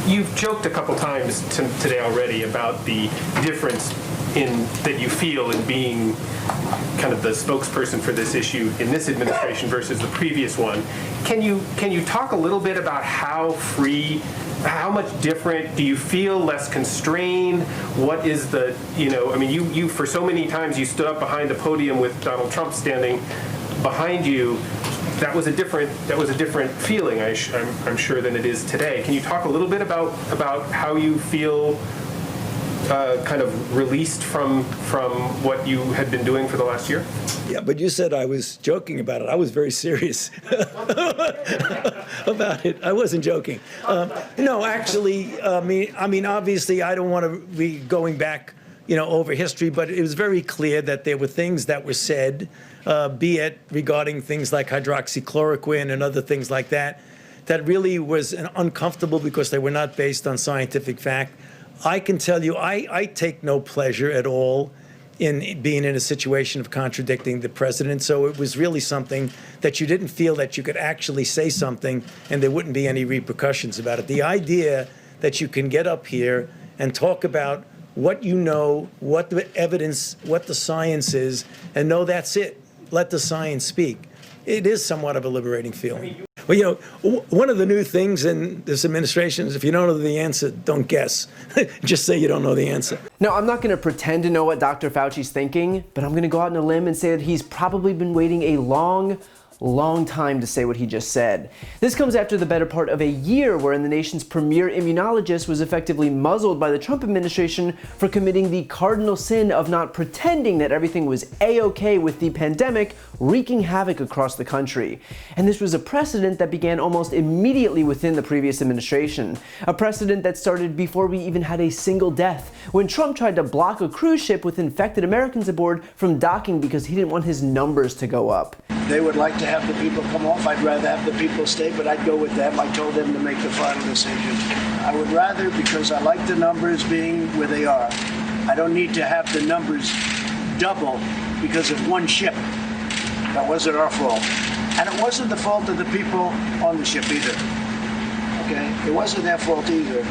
You've joked a couple times today already about the difference that you feel in being kind of the spokesperson for this issue in this administration versus the previous one. Can you talk a little bit about how much different do you feel, less constrained? What is the, you for so many times you stood up behind the podium with Donald Trump standing behind you. That was a different feeling, I'm sure, than it is today. Can you talk a little bit about how you feel kind of released from what you had been doing for the last year? Yeah, but you said I was joking about it. I was very serious about it. I wasn't joking. No, actually, I mean, obviously, I don't want to be going back, over history, but it was very clear that there were things that were said, be it regarding things like hydroxychloroquine and other things like that, that really was uncomfortable because they were not based on scientific fact. I can tell you, I take no pleasure at all in being in a situation of contradicting the president. So it was really something that you didn't feel that you could actually say something and there wouldn't be any repercussions about it. The idea that you can get up here and talk about what you know, what the evidence, what the science is, and no, that's it. Let the science speak. It is somewhat of a liberating feeling. Well, one of the new things in this administration is if you don't know the answer, don't guess. Just say you don't know the answer. No, I'm not going to pretend to know what Dr. Fauci's thinking, but I'm going to go out on a limb and say that he's probably been waiting a long time to say what he just said. This comes after the better part of a year wherein the nation's premier immunologist was effectively muzzled by the Trump administration for committing the cardinal sin of not pretending that everything was A-okay with the pandemic wreaking havoc across the country. And this was a precedent that began almost immediately within the previous administration. A precedent that started before we even had a single death, when Trump tried to block a cruise ship with infected Americans aboard from docking because he didn't want his numbers to go up. They would like to have the people come off. I'd rather have the people stay, but I'd go with them. I told them to make the final decision. I would rather, because I like the numbers being where they are. I don't need to have the numbers double because of one ship. That wasn't our fault. And it wasn't the fault of the people on the ship either. Okay? It wasn't their fault either.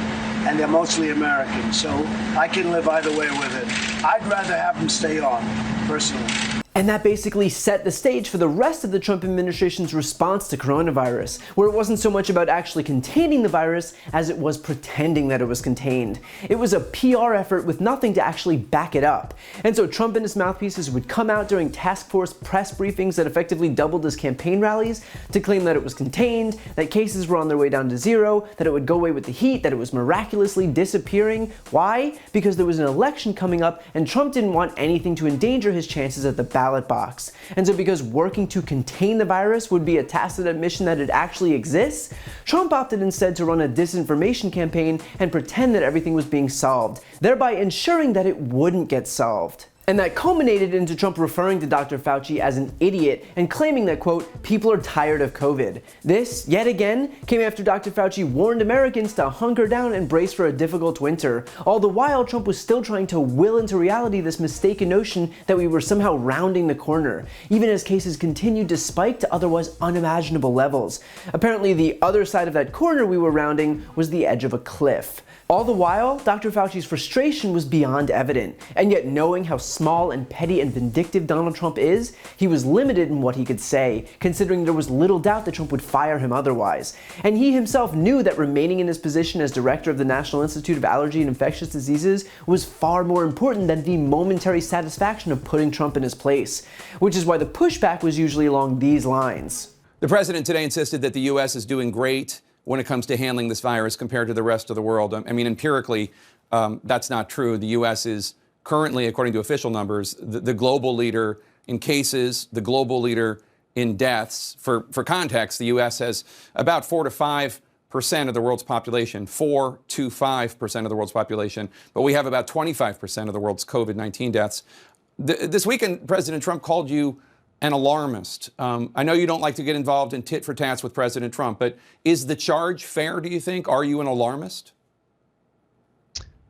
And they're mostly Americans, so I can live either way with it. I'd rather have them stay on, personally. And that basically set the stage for the rest of the Trump administration's response to coronavirus, where it wasn't so much about actually containing the virus as it was pretending that it was contained. It was a PR effort with nothing to actually back it up. And so Trump and his mouthpieces would come out during task force press briefings that effectively doubled as campaign rallies to claim that it was contained, that cases were on their way down to zero, that it would go away with the heat, that it was miraculously disappearing. Why? Because there was an election coming up and Trump didn't want anything to endanger his chances at the ballot box. And so because working to contain the virus would be a tacit admission that it actually exists, Trump opted instead to run a disinformation campaign and pretend that everything was being solved, thereby ensuring that it wouldn't get solved. And that culminated into Trump referring to Dr. Fauci as an idiot and claiming that, quote, people are tired of COVID. This, yet again, came after Dr. Fauci warned Americans to hunker down and brace for a difficult winter. All the while, Trump was still trying to will into reality this mistaken notion that we were somehow rounding the corner, even as cases continued to spike to otherwise unimaginable levels. Apparently, the other side of that corner we were rounding was the edge of a cliff. All the while, Dr. Fauci's frustration was beyond evident, and yet knowing how small and petty and vindictive Donald Trump is, he was limited in what he could say, considering there was little doubt that Trump would fire him otherwise. And he himself knew that remaining in his position as director of the National Institute of Allergy and Infectious Diseases was far more important than the momentary satisfaction of putting Trump in his place, which is why the pushback was usually along these lines. The president today insisted that the U.S. is doing great when it comes to handling this virus compared to the rest of the world. I mean, empirically, that's not true. The U.S. is currently, according to official numbers, the global leader in cases, the global leader in deaths. For context, the U.S. has about 4 to 5% of the world's population, 4 to 5% of the world's population, but we have about 25% of the world's COVID-19 deaths. This weekend, President Trump called you an alarmist. I know you don't like to get involved in tit for tats with President Trump, but is the charge fair, do you think? Are you an alarmist?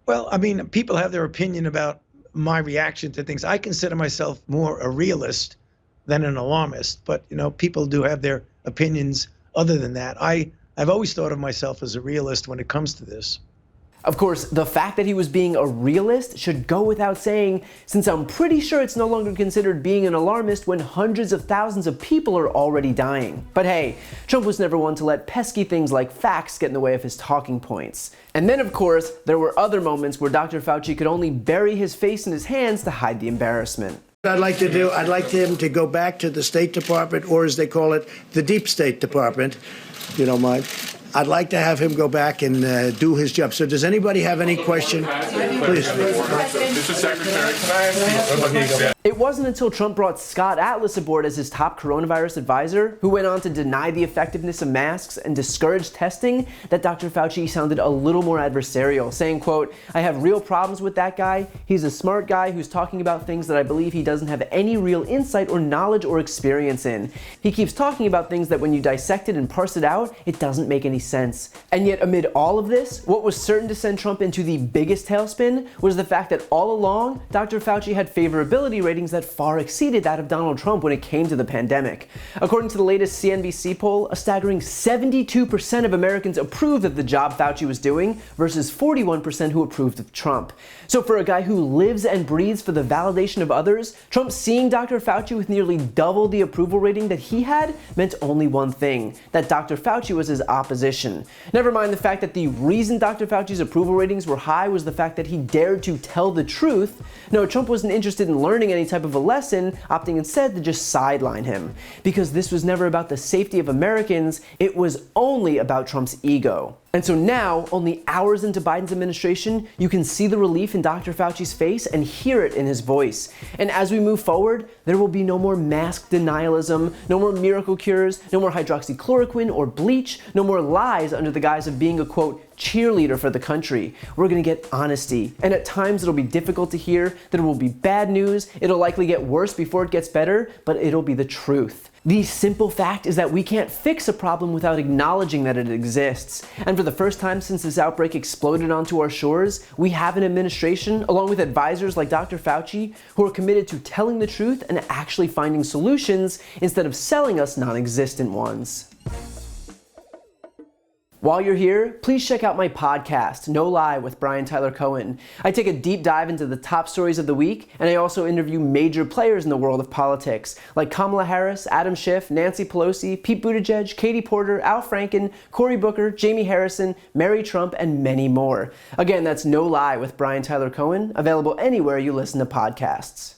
Well, I mean, people have their opinion about my reaction to things. I consider myself more a realist than an alarmist, but, people do have their opinions other than that. I I've always thought of myself as a realist when it comes to this. Of course, the fact that he was being a realist should go without saying, since I'm pretty sure it's no longer considered being an alarmist when hundreds of thousands of people are already dying. But hey, Trump was never one to let pesky things like facts get in the way of his talking points. And then, of course, there were other moments where Dr. Fauci could only bury his face in his hands to hide the embarrassment. I'd like him to go back to the State Department, or as they call it, the Deep State Department, if you don't mind. I'd like to have him go back and do his job. So does anybody have any question? Please. Mr. Secretary, can I ask you? It wasn't until Trump brought Scott Atlas aboard as his top coronavirus advisor, who went on to deny the effectiveness of masks and discourage testing, that Dr. Fauci sounded a little more adversarial, saying, quote, "I have real problems with that guy. He's a smart guy who's talking about things that I believe he doesn't have any real insight or knowledge or experience in. He keeps talking about things that when you dissect it and parse it out, it doesn't make any sense." And yet amid all of this, what was certain to send Trump into the biggest tailspin was the fact that all along, Dr. Fauci had favorability ratings that far exceeded that of Donald Trump when it came to the pandemic. According to the latest CNBC poll, a staggering 72% of Americans approved of the job Fauci was doing versus 41% who approved of Trump. So for a guy who lives and breathes for the validation of others, Trump seeing Dr. Fauci with nearly double the approval rating that he had meant only one thing, that Dr. Fauci was his opposition. Never mind the fact that the reason Dr. Fauci's approval ratings were high was the fact that he dared to tell the truth. No, Trump wasn't interested in learning any type of a lesson, opting instead to just sideline him. Because this was never about the safety of Americans, it was only about Trump's ego. And so now, only hours into Biden's administration, you can see the relief in Dr. Fauci's face and hear it in his voice. And as we move forward, there will be no more mask denialism, no more miracle cures, no more hydroxychloroquine or bleach, no more lies under the guise of being a, quote, cheerleader for the country. We're gonna get honesty. And at times it'll be difficult to hear, there will be bad news, it'll likely get worse before it gets better, but it'll be the truth. The simple fact is that we can't fix a problem without acknowledging that it exists. And for the first time since this outbreak exploded onto our shores, we have an administration, along with advisors like Dr. Fauci, who are committed to telling the truth and actually finding solutions instead of selling us non-existent ones. While you're here, please check out my podcast, No Lie with Brian Tyler Cohen. I take a deep dive into the top stories of the week, and I also interview major players in the world of politics, like Kamala Harris, Adam Schiff, Nancy Pelosi, Pete Buttigieg, Katie Porter, Al Franken, Cory Booker, Jamie Harrison, Mary Trump, and many more. Again, that's No Lie with Brian Tyler Cohen, available anywhere you listen to podcasts.